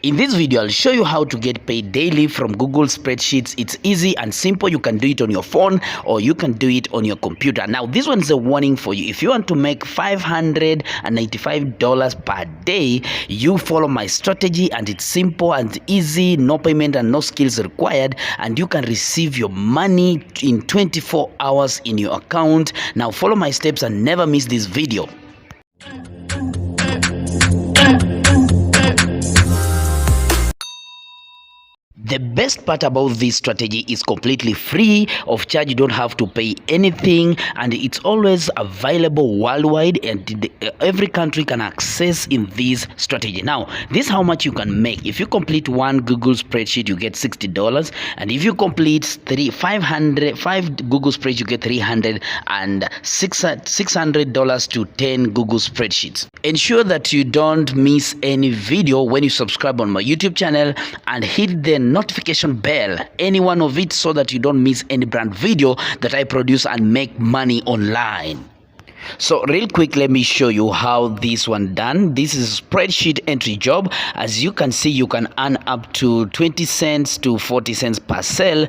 In this video, I'll show you how to get paid daily from Google Spreadsheets. It's easy and simple. You can do it on your phone or you can do it on your computer. Now, this one is a warning for you. If you want to make $595 per day, you follow my strategy, and it's simple and easy, no payment and no skills required, and you can receive your money in 24 hours in your account. Now, follow my steps and never miss this video. The best part about this strategy is completely free of charge. You don't have to pay anything, and it's always available worldwide, and every country can access in this strategy. Now, this is how much you can make. If you complete one Google spreadsheet, you get $60, and if you complete five Google spreadsheets, you get $300 and $600 to 10 Google spreadsheets. Ensure that you don't miss any video when you subscribe on my YouTube channel and hit the notification bell, any one of it, so that you don't miss any brand video that I produce and make money online. So real quick, let me show you how this one done. This is spreadsheet entry job. As you can see, you can earn up to 20 cents to 40 cents per sale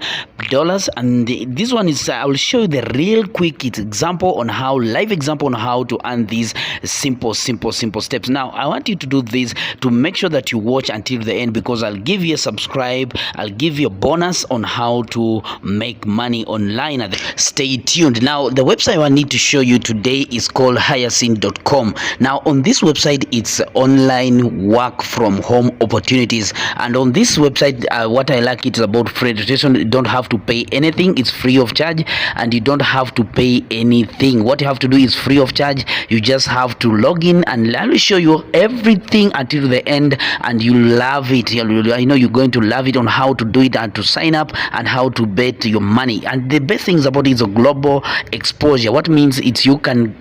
dollars, and this one is I will show you the real quick example on how to earn these simple steps. Now, I want you to do this to make sure that you watch until the end, because I'll give you a subscribe, I'll give you a bonus on how to make money online. Stay tuned. Now, the website I need to show you today is called hyacinth.com. Now, on this website, it's online work from home opportunities, and on this website, what I like, it's about free registration. You don't have to pay anything. It's free of charge, and you don't have to pay anything. What you have to do is free of charge. You just have to log in, and I will show you everything until the end, and you love it. I know you're going to love it on how to do it and to sign up and how to bet your money. And the best things about it is a global exposure. What means it's you can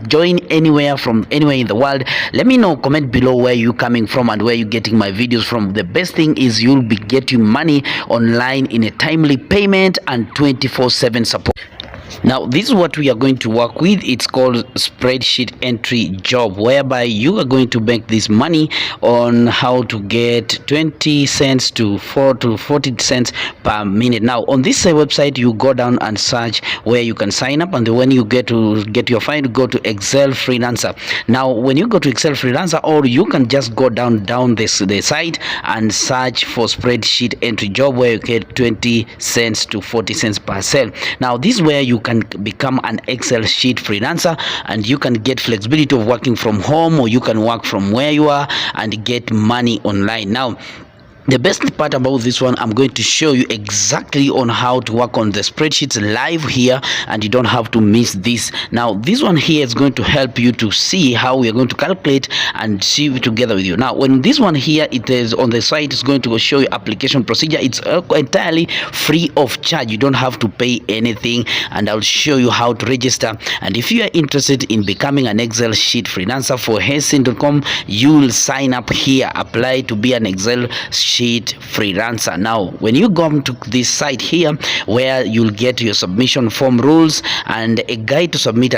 join anywhere from anywhere in the world. Let me know, comment below where you're coming from and where you're getting my videos from. The best thing is you'll be getting money online in a timely payment and 24/7 support. Now, this is what we are going to work with. It's called spreadsheet entry job, whereby you are going to make this money on how to get 20 cents to 40 cents per minute. Now, on this website, you go down and search where you can sign up, and when you get your file, go to Excel Freelancer. Now, when you go to Excel Freelancer, or you can just go down the site and search for spreadsheet entry job, where you get 20 cents to 40 cents per sale. Now, this is where you can become an Excel sheet freelancer, and you can get flexibility of working from home, or you can work from where you are and get money online. Now, the best part about this one, I'm going to show you exactly on how to work on the spreadsheets live here, and you don't have to miss this. Now, this one here is going to help you to see how we are going to calculate and see it together with you. Now, when this one here, it is on the site, it's going to show you application procedure. It's entirely free of charge. You don't have to pay anything, and I'll show you how to register. And if you are interested in becoming an Excel sheet freelancer for hyacinth.com, you will sign up here, apply to be an Excel sheet freelancer. Now, when you go to this site here, where you'll get your submission form rules and a guide to submit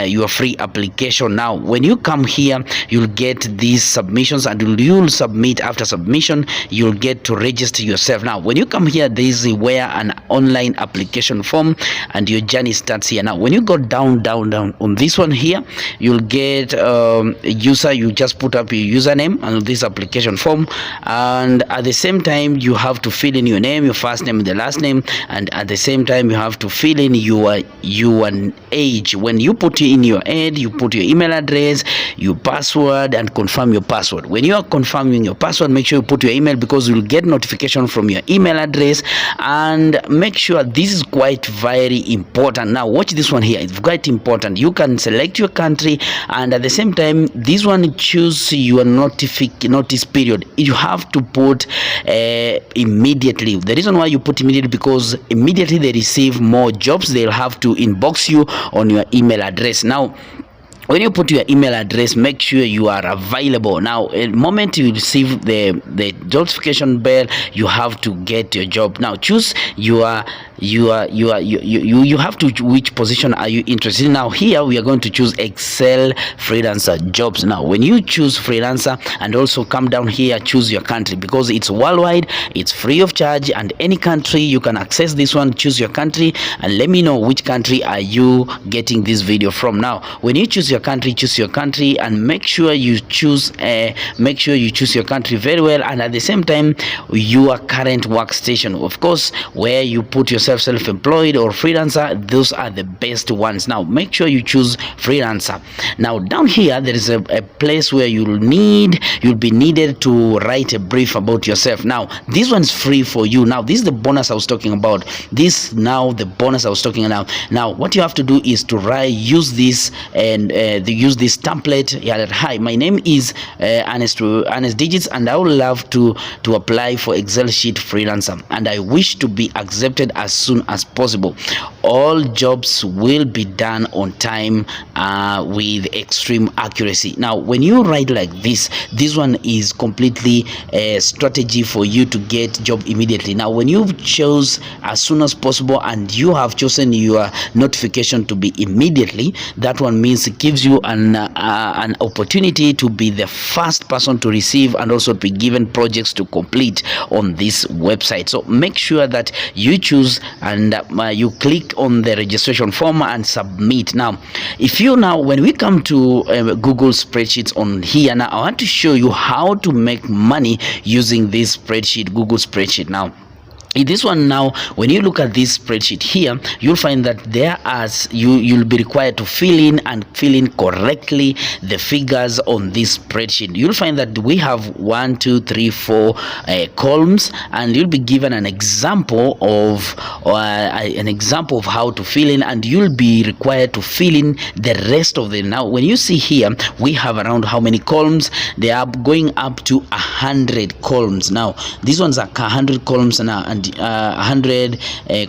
your free application. Now, when you come here, you'll get these submissions, and you'll submit. After submission, you'll get to register yourself. Now, when you come here, this is where an online application form, and your journey starts here. Now, when you go down on this one here, you'll get a user. You just put up your username on this application form, and at the same time, you have to fill in your name, your first name, the last name, and at the same time, you have to fill in your age. When you put in your age, you put your email address, your password, and confirm your password. When you are confirming your password, make sure you put your email, because you'll get notification from your email address. And make sure this is quite very important. Now, watch this one here. It's quite important. You can select your country, and at the same time, this one, choose your notice period. You have to put immediately. The reason why you put immediately, because immediately they receive more jobs, they'll have to inbox you on your email address. Now, when you put your email address, make sure you are available. Now, the moment you receive the notification bell, you have to get your job. Now, choose your you have to, which position are you interested in. Now here we are going to choose Excel freelancer jobs. Now when you choose freelancer, and also come down here, choose your country, because it's worldwide, it's free of charge, and any country you can access this one. Choose your country and let me know which country are you getting this video from. Now when you choose your country, choose your country and make sure you choose your country very well, and at the same time your current workstation, of course, where you put yourself self-employed or freelancer. Those are the best ones. Now make sure you choose freelancer. Now down here there is a place where you'll be needed to write a brief about yourself. Now this one's free for you. Now this is the bonus I was talking about. The bonus I was talking about. Now what you have to do is to use this and use this template. Yeah, hi, my name is Arnest Digits, and I would love to apply for Excel sheet freelancer, and I wish to be accepted as soon as possible. All jobs will be done on time with extreme accuracy. Now when you write like this one is completely a strategy for you to get job immediately. Now when you chose as soon as possible and you have chosen your notification to be immediately, that one means it gives you an opportunity to be the first person to receive and also be given projects to complete on this website. So make sure that you choose and you click on the registration form and submit. Now when we come to Google Spreadsheets on here, now I want to show you how to make money using this spreadsheet, Google Spreadsheet. Now in this one, now when you look at this spreadsheet here, you'll find that you'll be required to fill in correctly the figures on this spreadsheet. You'll find that we have 1, 2, 3, 4 columns, and you'll be given an example of how to fill in, and you'll be required to fill in the rest of them. Now when you see here, we have around how many columns? They are going up to 100 columns. Now these ones are 100 columns now, and 100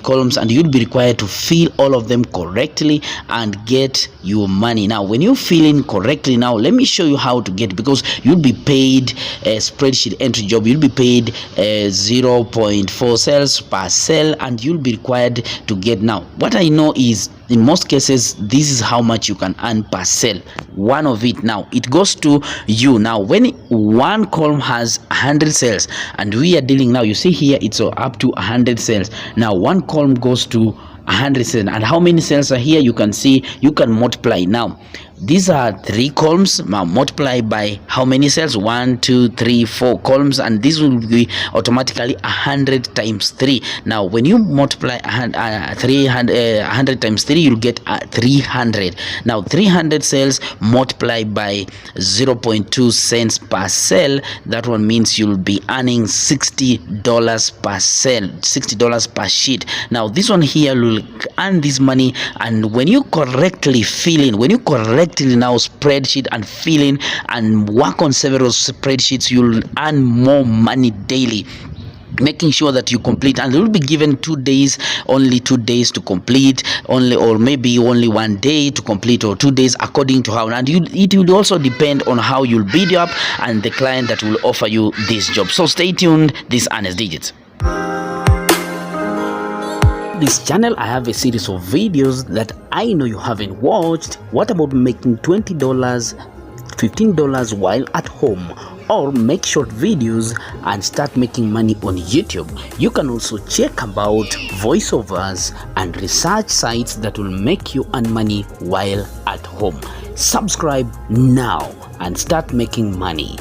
columns, and you'll be required to fill all of them correctly and get your money. Now when you fill in correctly, now let me show you how to get, because you'll be paid a spreadsheet entry job, you'll be paid 0.4 cells per cell, and you'll be required to get. Now what I know is, in most cases, this is how much you can earn per cell. One of it, now it goes to you. Now when one column has 100 cells, and we are dealing, now you see here it's up to 100 cells. Now one column goes to 100 cells, and how many cells are here? You can see, you can multiply. Now these are 3 columns, multiply by how many cells? 1, 2, 3, 4 columns, and this will be automatically 100 times 3. Now when you multiply 100 times 3, you'll get 300. Now 300 cells multiplied by 0.2 cents per cell, that one means you'll be earning $60 per cell, $60 per sheet. Now this one here will earn this money, and when you correctly fill in, now spreadsheet and fill in and work on several spreadsheets, you'll earn more money daily, making sure that you complete. And you'll be given 2 days, only 2 days to complete, or maybe only 1 day to complete, or 2 days, according to how. And it will also depend on how you'll bid up and the client that will offer you this job. So stay tuned. This is Arnest Digits. This channel, I have a series of videos that I know you haven't watched. What about making $20, $15 while at home? Or make short videos and start making money on YouTube. You can also check about voiceovers and research sites that will make you earn money while at home. Subscribe now and start making money.